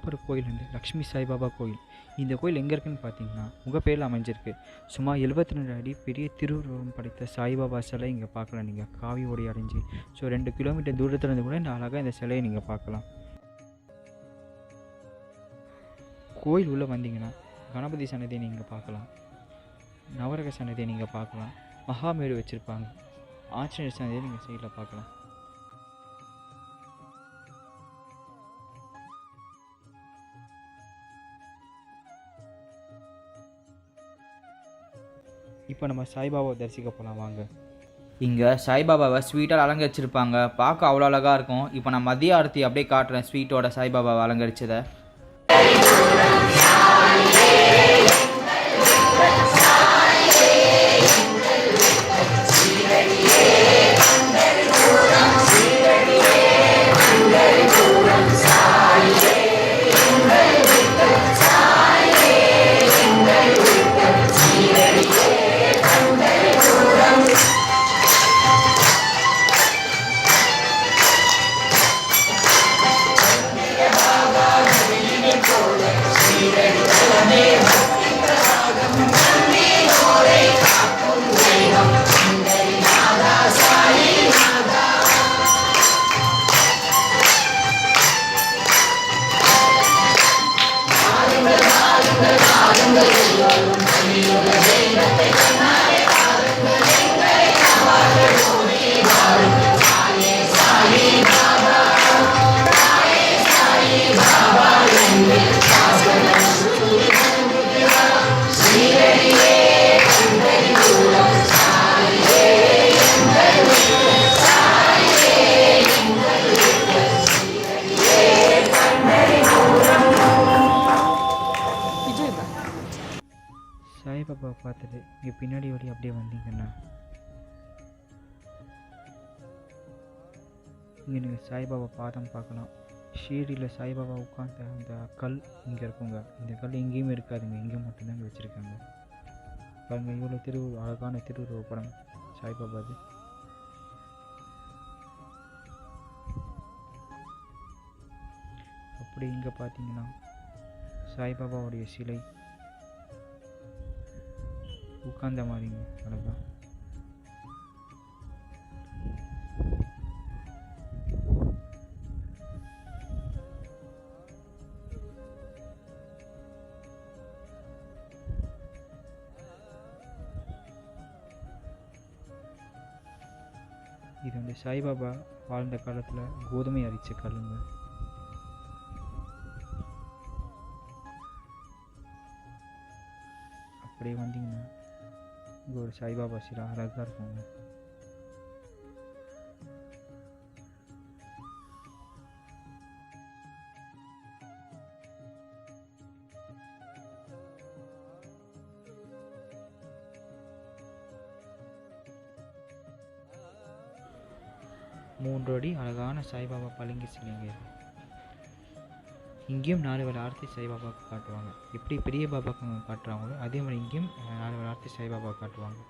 போகிற கோயில் வந்து லக்ஷ்மி சாய்பாபா கோயில். இந்த கோயில் எங்கே இருக்குதுன்னு பார்த்தீங்கன்னா முகப்பேரில் அமைஞ்சிருக்கு. சுமார் 72 அடி பெரிய திருவுருவம் படைத்த சாய்பாபா சிலை இங்கே பார்க்கலாம். நீங்கள் காவி ஓடி அடைஞ்சு 2 கிலோமீட்டர் தூரத்தில் இருந்து கூட இந்த அழகாக இந்த சிலையை நீங்கள் பார்க்கலாம். கோயில் உள்ளே வந்தீங்கன்னா கணபதி சன்னதியை நீங்கள் பார்க்கலாம், நவரக சன்னதியை நீங்கள் பார்க்கலாம், மகாமேடு வச்சுருப்பாங்க, ஆஞ்சநேயர் சன்னதியை நீங்கள் சைடில் பார்க்கலாம். இப்போ நம்ம சாய்பாபாவை தரிசிக்க போகலாம் வாங்க. இங்கே சாய்பாபாவை ஸ்வீட்டால் அலங்கரிச்சிருப்பாங்க, பார்க்க அவ்வளோ அழகாக இருக்கும். இப்போ நான் மதிய ஆரத்தி அப்படியே காட்டுறேன் ஸ்வீட்டோட சாய்பாபாவை அலங்கரிச்சதை. சாய்பாபா பார்த்துட்டு இங்கே பின்னாடி ஓடி அப்படியே வந்தீங்கன்னா இங்கே நீங்கள் சாய்பாபா பாதம் பார்க்கலாம். ஷீரடியில் சாய்பாபா உட்காந்த அந்த கல் இங்கே இருக்குங்க. இந்த கல் எங்கேயுமே இருக்காதுங்க, இங்கே மட்டும்தாங்க வச்சுருக்காங்க. பாருங்கள் இவ்வளோ அழகான திருவுருவ படம் சாய்பாபா. அது அப்படி இங்கே பார்த்தீங்கன்னா சாய்பாபாவுடைய சிலை உட்கார்ந்த மாதிரிங்க அழகா. இது வந்து சாய்பாபா வாழ்ந்த காலத்தில் கோதுமை அரிச்ச கல்லுங்க. அப்படியே வந்தீங்கன்னா இங்கே ஒரு சாய்பாபா சிலை அழகாக இருக்குங்க. மூன்று அடி அழகான சாய்பாபா பளிங்கு சிலைங்க. இங்கேயும் 4 வேளை ஆர்த்தி சாய்பாபாவுக்கு காட்டுவாங்க. எப்படி பெரிய பாபாவுக்கு காட்டுறாங்களோ அதே மாதிரி இங்கேயும் 4 வேளை ஆர்த்தி சாய்பாபா காட்டுவாங்க.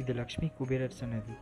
இது லக்ஷ்மி குபேரர் சன்னதி.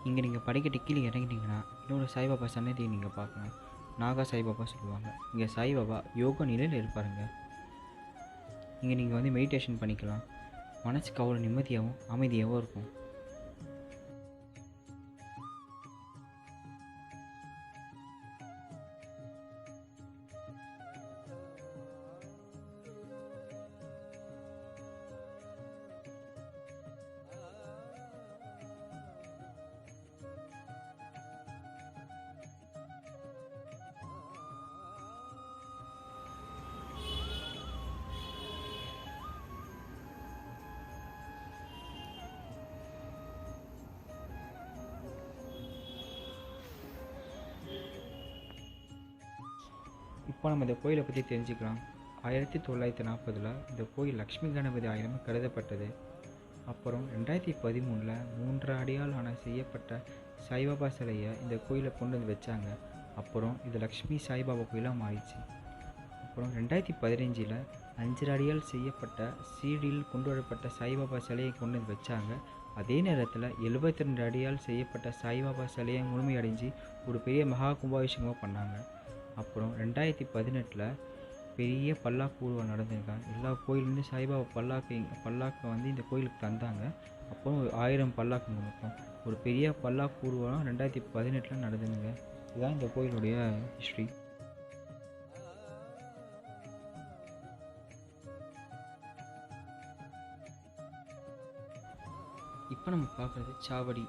இங்கே நீங்கள் படிக்கட்டு கீழே இறங்கிட்டீங்கன்னா இன்னொரு சாய்பாபா சன்னதியை நீங்கள் பார்க்கலாம். நாகா சாய்பாபா சொல்லுவாங்க. இங்கே சாய்பாபா யோகா நிலையில் இருப்பாருங்க. இங்கே நீங்கள் வந்து மெடிடேஷன் பண்ணிக்கலாம். மனசுக்கு அவ்வளோ நிம்மதியாகவும் அமைதியாகவும் இருக்கும். இப்போ நம்ம இந்த கோயிலை பற்றி தெரிஞ்சுக்கலாம். 1940 இந்த கோயில் லக்ஷ்மி கணபதி ஆலயமாக கருதப்பட்டது. அப்புறம் 2013 3 அடியால் செய்யப்பட்ட சாய்பாபா சிலையை இந்த கோயிலை கொண்டு வந்து வச்சாங்க. அப்புறம் இது லக்ஷ்மி சாய்பாபா கோயிலாக மாறிச்சு. அப்புறம் 2015 5 அடியால் செய்யப்பட்ட சீடியில் கொண்டு வரப்பட்ட சாய்பாபா சிலையை கொண்டு வந்து வச்சாங்க. அதே நேரத்தில் 72 அடியால் செய்யப்பட்ட சாய்பாபா சிலையை முழுமையடைஞ்சு ஒரு பெரிய மகா கும்பாபிஷேகமாக பண்ணாங்க. அப்புறம் 2018 பெரிய பல்லாக்கு ஊர்வலம் நடந்திருக்காங்க. எல்லா கோயிலேருந்து சாய்பாபா பல்லாக்கை வந்து இந்த கோயிலுக்கு தந்தாங்க. அப்புறம் 1000 பல்லாக்குங்க மொத்தம். ஒரு பெரிய பல்லாக்கு ஊர்வலம் 2018 நடந்துங்க. இதுதான் இந்த கோயிலுடைய ஹிஸ்ட்ரி. இப்போ நம்ம பார்க்குறது சாவடி.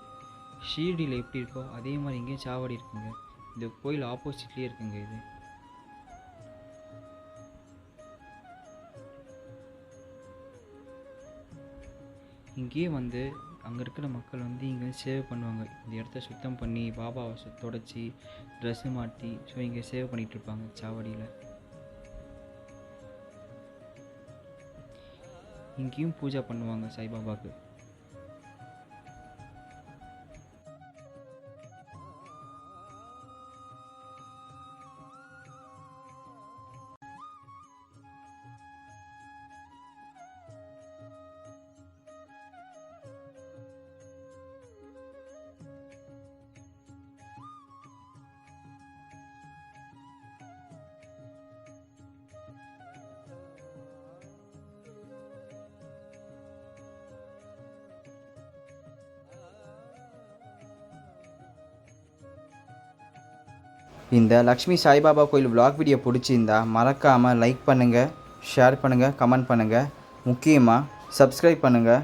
ஷீரடியில் எப்படி இருக்கோ அதே மாதிரி இங்கேயும் சாவடி இருக்குங்க. இந்த கோயில் ஆப்போசிட்லேயே இருக்குங்க. இது இங்கேயே வந்து அங்கே இருக்கிற மக்கள் வந்து இங்கே சேவை பண்ணுவாங்க. இந்த இடத்த சுத்தம் பண்ணி பாபாவை தொடச்சி ட்ரெஸ்ஸு மாட்டி இங்கே சேவை பண்ணிகிட்டு இருப்பாங்க சாவடியில். இங்கேயும் பூஜை பண்ணுவாங்க சாய்பாபாவுக்கு. இந்த லக்ஷ்மி சாய்பாபா கோயில் vlog வீடியோ பிடிச்சிருந்தா மறக்காமல் லைக் பண்ணுங்கள், ஷேர் பண்ணுங்கள், கமெண்ட் பண்ணுங்கள். முக்கியமாக சப்ஸ்கிரைப் பண்ணுங்கள்.